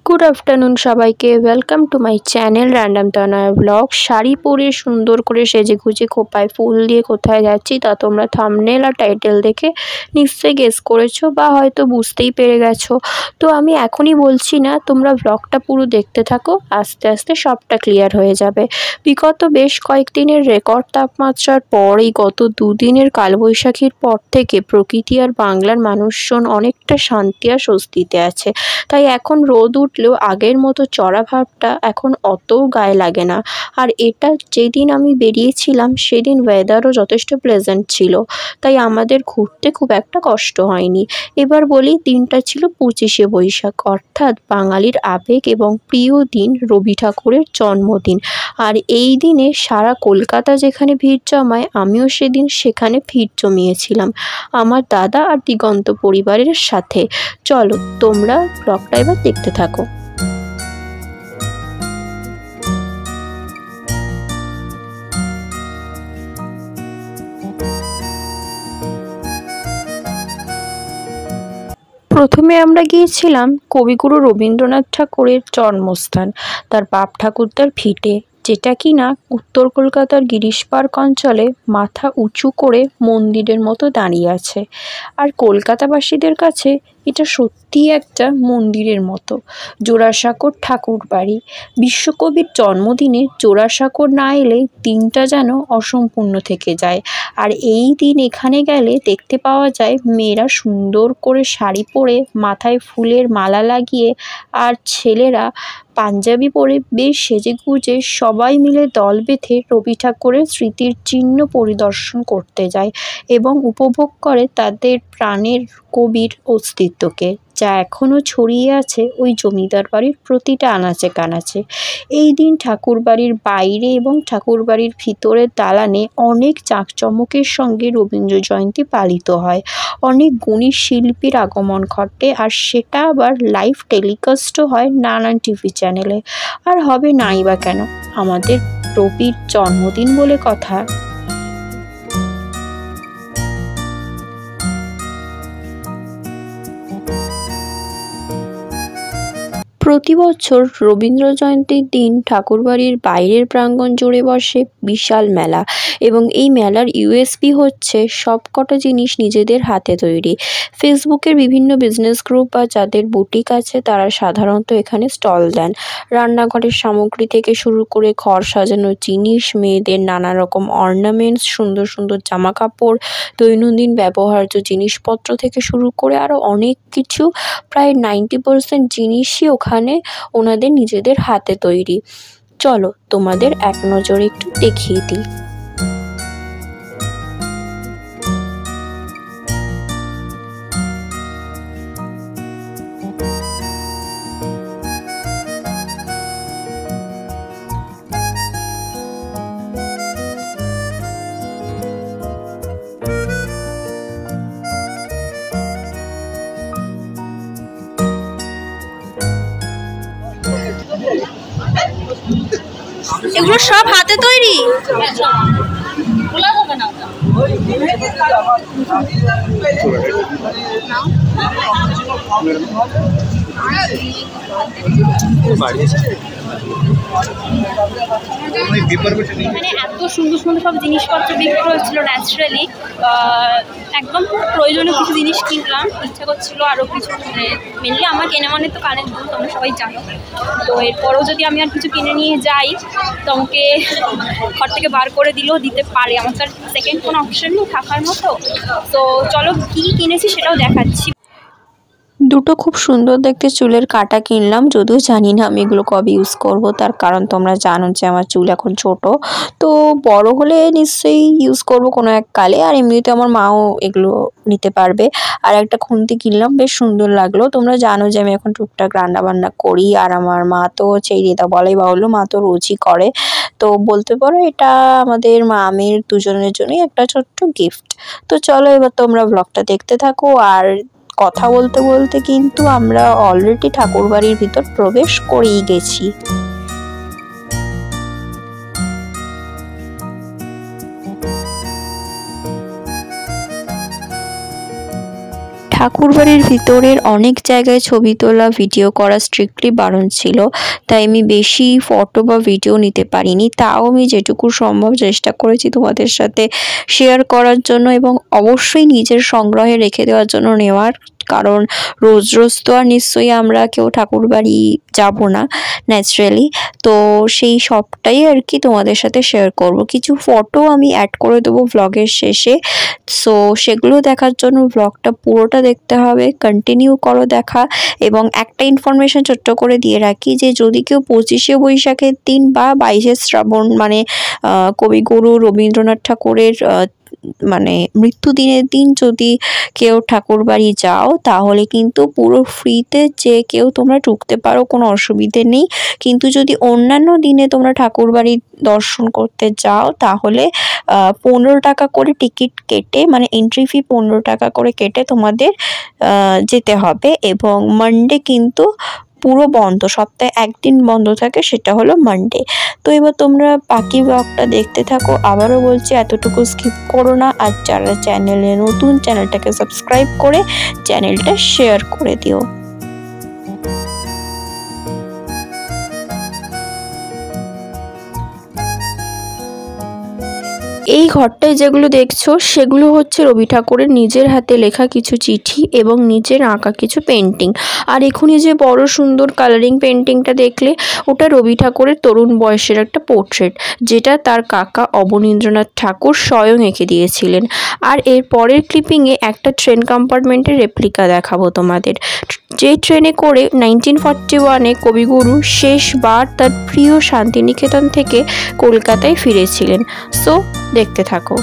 Good afternoon সবাইকে, welcome to my channel random Tanaya blog. Sari পরে সুন্দর করে সেজে গুজে খোপায় ফুল দিয়ে কোথায় যাচ্ছি তা তোমরা থাম্বনেল আর টাইটেল দেখে নিশ্চয়ই গেস করেছো বা হয়তো বুঝতেই পেরে গেছো। তো আমি এখনই বলছি না, তোমরা ব্লগটা পুরো দেখতে থাকো, আস্তে আস্তে সবটা ক্লিয়ার হয়ে যাবে। বিগত বেশ কয়েকদিনের রেকর্ড তাপমাত্রার পর এই গত দুদিনের কালবৈশাখীর পর থেকে প্রকৃতি আর বাংলার মানুষজন অনেকটা শান্তি আর স্বস্তিতে আছে। তাই এখন রোদ উঠলেও আগের মতো চড়া ভাবটা এখন অতও গায়ে লাগে না। আর এটা যেদিন আমি বেরিয়েছিলাম সেদিন ওয়েদারও যথেষ্ট প্লেজেন্ট ছিল, তাই আমাদের ঘুরতে খুব একটা কষ্ট হয়নি। এবার বলি, দিনটা ছিল 25শে বৈশাখ, অর্থাৎ বাঙালির আবেগ এবং প্রিয় দিন রবি ঠাকুরের জন্মদিন। আর এই দিনে সারা কলকাতা যেখানে ভিড় জমায়, আমিও সেদিন সেখানে ভিড় জমিয়েছিলাম আমার দাদা আর দিগন্ত পরিবারের সাথে। চলো তোমরা ব্লগটা এবার দেখতে থাকো। প্রথমে আমরা গিয়েছিলাম কবিগুরু রবীন্দ্রনাথ ঠাকুরের জন্মস্থান, তার বাপ ঠাকুরদার ভিটে, যেটা কিনা উত্তর কলকাতার গিরিশ পার্ক অঞ্চলে মাথা উঁচু করে মন্দিরের মতো দাঁড়িয়ে আছে। আর কলকাতাবাসীদের কাছে এটা সত্যিই একটা মন্দিরের মতো। জোড়াসাঁকোর ঠাকুর বাড়ি। বিশ্বকবির জন্মদিনে জোড়াসাঁকোর না এলে দিনটা যেন অসম্পূর্ণ থেকে যায়। আর এই দিন এখানে গেলে দেখতে পাওয়া যায় মেয়েরা সুন্দর করে শাড়ি পরে মাথায় ফুলের মালা লাগিয়ে, আর ছেলেরা পাঞ্জাবি পরে বেশ সেজেগুজে সবাই মিলে দল বেঁধে রবি ঠাকুরের স্মৃতির চিহ্ন পরিদর্শন করতে যায় এবং উপভোগ করে তাদের প্রাণের কবির অস্তিত্বকে, যা এখনও ছড়িয়ে আছে ওই জমিদার বাড়ির প্রতিটা আনাচে কানাচে। এই দিন ঠাকুরবাড়ির বাইরে এবং ঠাকুরবাড়ির ভিতরের দালানে অনেক জাঁকজমকের সঙ্গে রবীন্দ্র জয়ন্তী পালিত হয়। অনেক গুণী শিল্পীর আগমন ঘটে, আর সেটা আবার লাইভ টেলিকাস্টও হয় নানান টিভি চ্যানেলে। আর হবে নাই বা কেন, আমাদের রবির জন্মদিন বলে কথা। প্রতি বছর রবীন্দ্র জয়ন্তীর দিন ঠাকুরবাড়ির বাইরের প্রাঙ্গণ জুড়ে বসে বিশাল মেলা, এবং এই মেলার ইউএসপি হচ্ছে সবকটা জিনিস নিজেদের হাতে তৈরি। ফেসবুকের বিভিন্ন বিজনেস গ্রুপ বা যাদের বুটিক আছে তারা সাধারণত এখানে স্টল দেন। রান্নাঘরের সামগ্রী থেকে শুরু করে ঘর সাজানোর জিনিস, মেয়েদের নানা রকম অর্নামেন্টস, সুন্দর সুন্দর জামা কাপড়, দৈনন্দিন ব্যবহার্য জিনিসপত্র থেকে শুরু করে আরও অনেক কিছু, প্রায় 90% জিনিসই ওখানে ওনাদের নিজেদের হাতে তৈরি। চলো তোমাদের এক নজরে একটু দেখিয়ে দিই। এগুলো সব হাতে তৈরি। মানে এত সুন্দর সুন্দর সব জিনিসপত্র বিক্রি হচ্ছিল ন্যাচারালি। একদম প্রয়োজনীয় কিছু জিনিস কিনলাম, ইচ্ছা করছিল আরও কিছু, মানে মেনলি আমার কেনা মানে তো কানের দুল, তোমরা সবাই জানো। তো এরপরেও যদি আমি আর কিছু কিনে নিয়ে যাই তো আমাকে ঘর থেকে বার করে দিলেও দিতে পারে, আমার তো আর সেকেন্ড কোনো অপশন নেই থাকার মতো। তো চলো কী কিনেছি সেটাও দেখাচ্ছি। দুটো খুব সুন্দর দেখতে চুলের কাঁটা কিনলাম, যদিও জানি না আমি এগুলো কবে ইউজ করব, তার কারণ তোমরা জানো যে আমার চুল এখন ছোট, তো বড় হলে নিশ্চয়ই ইউজ করব কোনো এক কালে। আর এমনিতে আমার মাও এগুলো নিতে পারবে। আর একটা খুন্তি কিনলাম, বেশ সুন্দর লাগলো। তোমরা জানো যে আমি এখন টুকটাক রান্না বান্না করি, আর আমার মা তো ছেড়ে দাও বলাই বাহুল্য, মা তো রোজই করে। তো বলতে পারো এটা আমাদের মা মেয়ের দুজনের জন্যই একটা ছোট্ট গিফট। তো চলো এবার তোমরা ব্লগটা দেখতে থাকো। আর কথা বলতে বলতে কিন্তু আমরা অলরেডি ঠাকুরবাড়ির ভিতর প্রবেশ করেই গেছি। ঠাকুরবাড়ির ভিতরের অনেক জায়গায় ছবি তোলা ভিডিও করা স্ট্রিক্টলি বারণ ছিল, তাই আমি বেশি ফটো বা ভিডিও নিতে পারিনি। তাও আমি যেটুকু সম্ভব চেষ্টা করেছি তোমাদের সাথে শেয়ার করার জন্য, এবং অবশ্যই নিজের সংগ্রহে রেখে দেওয়ার জন্য নেওয়ার, কারণ রোজ রোজ তো আর নিশ্চয়ই আমরা কেউ ঠাকুরবাড়ি যাব না ন্যাচারালি। তো সেই সবটাই আর কি তোমাদের সাথে শেয়ার করব। কিছু ফটো আমি অ্যাড করে দেবো ব্লগের শেষে, সো সেগুলো দেখার জন্য ব্লগটা পুরোটা দেখতে হবে, কন্টিনিউ করো দেখা। এবং একটা ইনফরমেশন ছোট্ট করে দিয়ে রাখি যে যদি কেউ 25শে বৈশাখের দিন বা 22শে শ্রাবণ মানে কবিগুরু রবীন্দ্রনাথ ঠাকুরের মানে মৃত্যুদিনের দিন যদি কেউ ঠাকুরবাড়ি যাও, তাহলে কিন্তু পুরো ফ্রিতে যে কেউ তোমরা ঢুকতে পারো, কোনো অসুবিধে নেই। কিন্তু যদি অন্যান্য দিনে তোমরা ঠাকুরবাড়ি দর্শন করতে যাও, তাহলে 15 টাকা করে টিকিট কেটে, মানে এন্ট্রি ফি 15 টাকা করে কেটে তোমাদের যেতে হবে। এবং মানডে কিন্তু পুরো বন্ধ, সপ্তাহে একদিন বন্ধ থাকে, সেটা হলো মানডে। তো এবার তোমরা বাকি ব্লগটা দেখতে থাকো। আবারও বলছি, এতটুকু স্কিপ করো না। আর যারা চ্যানেলে নতুন, চ্যানেলটাকে সাবস্ক্রাইব করে চ্যানেলটা শেয়ার করে দিও। এই ঘরটায় যেগুলো দেখছো সেগুলো হচ্ছে রবি ঠাকুরের নিজের হাতে লেখা কিছু চিঠি এবং নিজের আঁকা কিছু পেন্টিং। আর এখনই যে বড় সুন্দর কালারিং পেন্টিংটা দেখলে, ওটা রবি ঠাকুরের তরুণ বয়সের একটা পোর্ট্রেট, যেটা তার কাকা অবনীন্দ্রনাথ ঠাকুর স্বয়ং এঁকে দিয়েছিলেন। আর এর পরের ক্লিপিংয়ে একটা ট্রেন কম্পার্টমেন্টের রেপ্লিকা দেখাবো তোমাদের, যে ট্রেনে করে 1941-এ কবিগুরু শেষবার তার প্রিয় শান্তিনিকেতন থেকে কলকাতায় ফিরেছিলেন। সো দেখতে থাকো।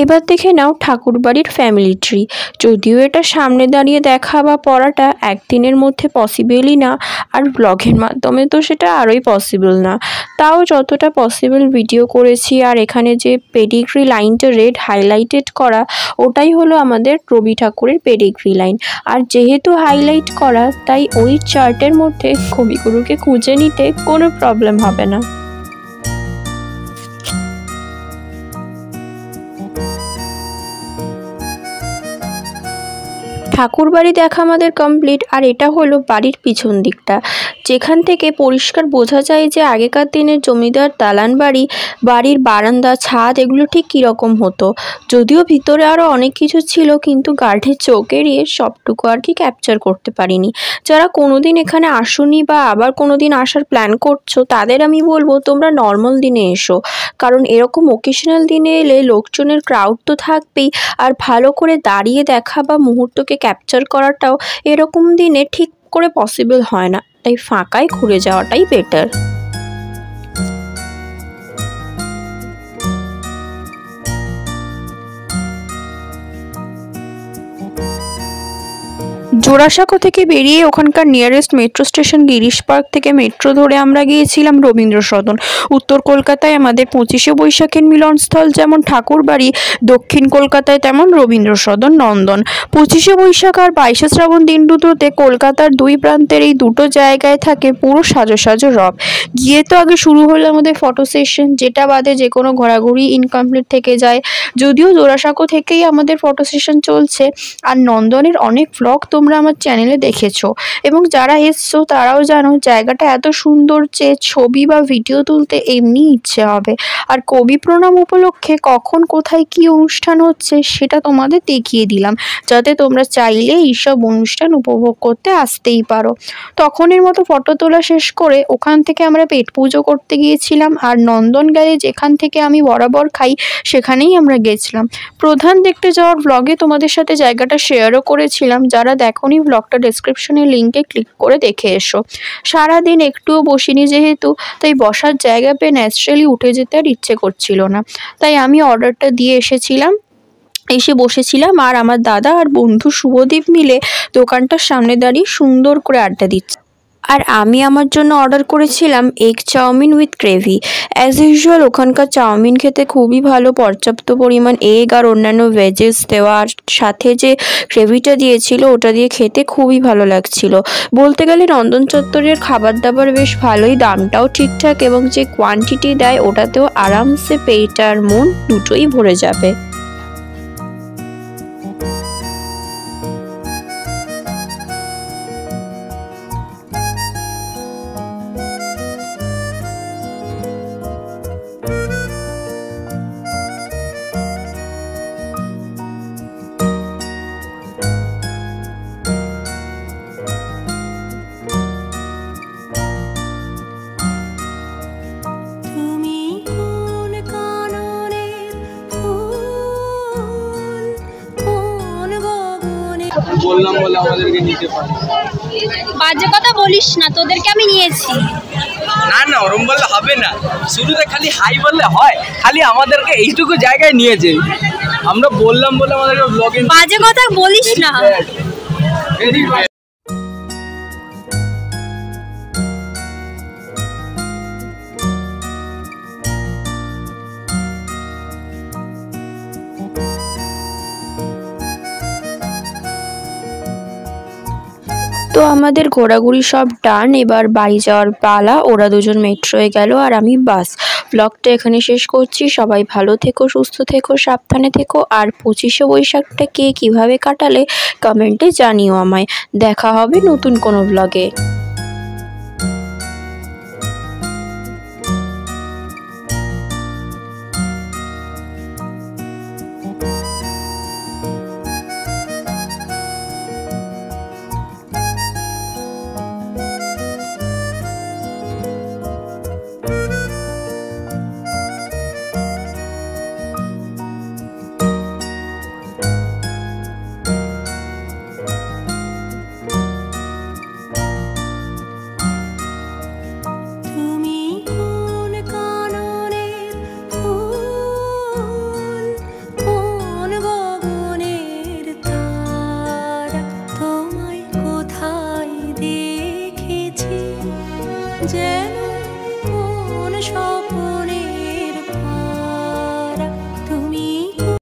এবার দেখে নাও ঠাকুরবাড়ির ফ্যামিলি ট্রি। যদিও এটা সামনে দাঁড়িয়ে দেখা বা পড়াটা একদিনের মধ্যে পসিবলই না, আর ব্লগের মাধ্যমে তো সেটা আরোই পসিবল না, তাও যতটা পসিবল ভিডিও করেছি। আর এখানে যে পেডিগ্রি লাইনটা রেড হাইলাইটেড করা, ওটাই হলো আমাদের রবি ঠাকুরের পেডিগ্রি লাইন। আর যেহেতু হাইলাইট করা, তাই ওই চার্টের মধ্যে কবিগুরুকে খুঁজে নিতে কোনো প্রবলেম হবে না। ঠাকুরবাড়ি দেখা আমাদের কমপ্লিট। আর এটা হলো বাড়ির পিছন দিকটা, যেখান থেকে পরিষ্কার বোঝা যায় যে আগেকার দিনের জমিদার দালান বাড়ি, বাড়ির বারান্দা, ছাদ এগুলো ঠিক কীরকম হতো। যদিও ভিতরে আরও অনেক কিছু ছিল, কিন্তু গার্ডের চোখ এড়িয়ে সবটুকু আর কি ক্যাপচার করতে পারিনি। যারা কোনোদিন এখানে আসোনি বা আবার কোনোদিন আসার প্ল্যান করছো, তাদের আমি বলবো তোমরা নর্মাল দিনে এসো, কারণ এরকম ওকেশনাল দিনে এলে লোকজনের ক্রাউড তো থাকবেই, আর ভালো করে দাঁড়িয়ে দেখা বা মুহূর্তকে ক্যাপচার করাটাও এরকম দিনে ঠিক করে পসিবল হয় না। তাই ফাঁকায় ঘুরে যাওয়াটাই বেটার। জোড়াসাঁকো থেকে বেরিয়ে ওখানকার nearest metro station Girish park থেকে মেট্রো ধরে আমরা গিয়েছিলাম রবীন্দ্র সদন। উত্তর কলকাতায় আমাদের 25শে বৈশাখের মিলনস্থল যেমন ঠাকুরবাড়ি, দক্ষিণ কলকাতায় তেমন রবীন্দ্র সদন নন্দন। 25শে বৈশাখ আর 22শে শ্রাবণ দিন দুটোতে কলকাতার দুই প্রান্তের এই দুটো জায়গায় থাকে পুরো সাজো সাজো রব। গিয়ে তো আগে শুরু হলো আমাদের ফটো সেশন, যেটা বাদে যে কোনো ঘোরাঘুরি ইনকমপ্লিট থেকে যায়। যদিও জোড়াসাঁকো থেকেই আমাদের ফটো সেশন চলছে। আর নন্দনের অনেক ব্লগ তোমরা আমার চ্যানেলে দেখেছো, এবং যারা এসছো তারাও জানো জায়গাটা এত সুন্দর যে ছবি বা ভিডিও তুলতে এমনি ইচ্ছে হবে। আর কবি প্রণাম উপলক্ষে কখন কোথায় কি অনুষ্ঠান হচ্ছে সেটা তোমাদের দেখিয়ে দিলাম, যাতে তোমরা চাইলে এইসব অনুষ্ঠান উপভোগ করতে আসতেই পারো। তখনের মতো ফটো তোলা শেষ করে ওখান থেকে আমরা পেট পুজো করতে গিয়েছিলাম। আর নন্দন গেলে যেখান থেকে আমি বরাবর খাই, সেখানেই আমরা গেছিলাম। প্রধান দেখতে যাওয়ার ব্লগে তোমাদের সাথে জায়গাটা শেয়ারও করেছিলাম, যারা দেখো এখনই ব্লগটা ডেসক্রিপশনের লিঙ্কে ক্লিক করে দেখে এসো। সারাদিন একটুও বসিনি যেহেতু, তাই বসার জায়গা পেয়ে ন্যাচারালি উঠে যেতে আর ইচ্ছে করছিল না, তাই আমি অর্ডারটা দিয়ে এসে বসেছিলাম। আর আমার দাদা আর বন্ধু শুভদীপ মিলে দোকানটার সামনে দাঁড়িয়ে সুন্দর করে আড্ডা দিচ্ছে। আর আমি আমার জন্য অর্ডার করেছিলাম egg chowmein with gravy. As usual ওখানকার চাউমিন খেতে খুবই ভালো, পর্যাপ্ত পরিমাণ এগ আর অন্যান্য ভেজেস দেওয়া, আর সাথে যে গ্রেভিটা দিয়েছিল ওটা দিয়ে খেতে খুবই ভালো লাগছিল। বলতে গেলে নন্দন চত্বরের খাবার দাবার বেশ ভালোই, দামটাও ঠিকঠাক এবং যে কোয়ান্টিটি দেয় ওটাতেও আরামসে পেট আর মন দুটোই ভরে যাবে। বললাম বলে আমাদেরকে নিতে পারে। বাজে কথা বলিস না, তোদেরকে আমি নিয়েছি। না না, ওরম বললে হবে না, শুরুতে খালি হাই বললে হয়, খালি আমাদেরকে এইটুকু জায়গায় নিয়েছে। আমরা বললাম বলে আমাদেরকে ব্লগে বাজে কথা বলিস না। তো আমাদের ঘোরাঘুরি সব ডান, এবার বাড়ি যাওয়ার পালা। ওরা দুজন মেট্রোয় গেল আর আমি বাস। ব্লগটা এখানে শেষ করছি। সবাই ভালো থেকো, সুস্থ থেকো, সাবধানে থেকো। আর 25শে বৈশাখটা কে কীভাবে কাটালে কমেন্টে জানিও আমায়। দেখা হবে নতুন কোনো ব্লগে।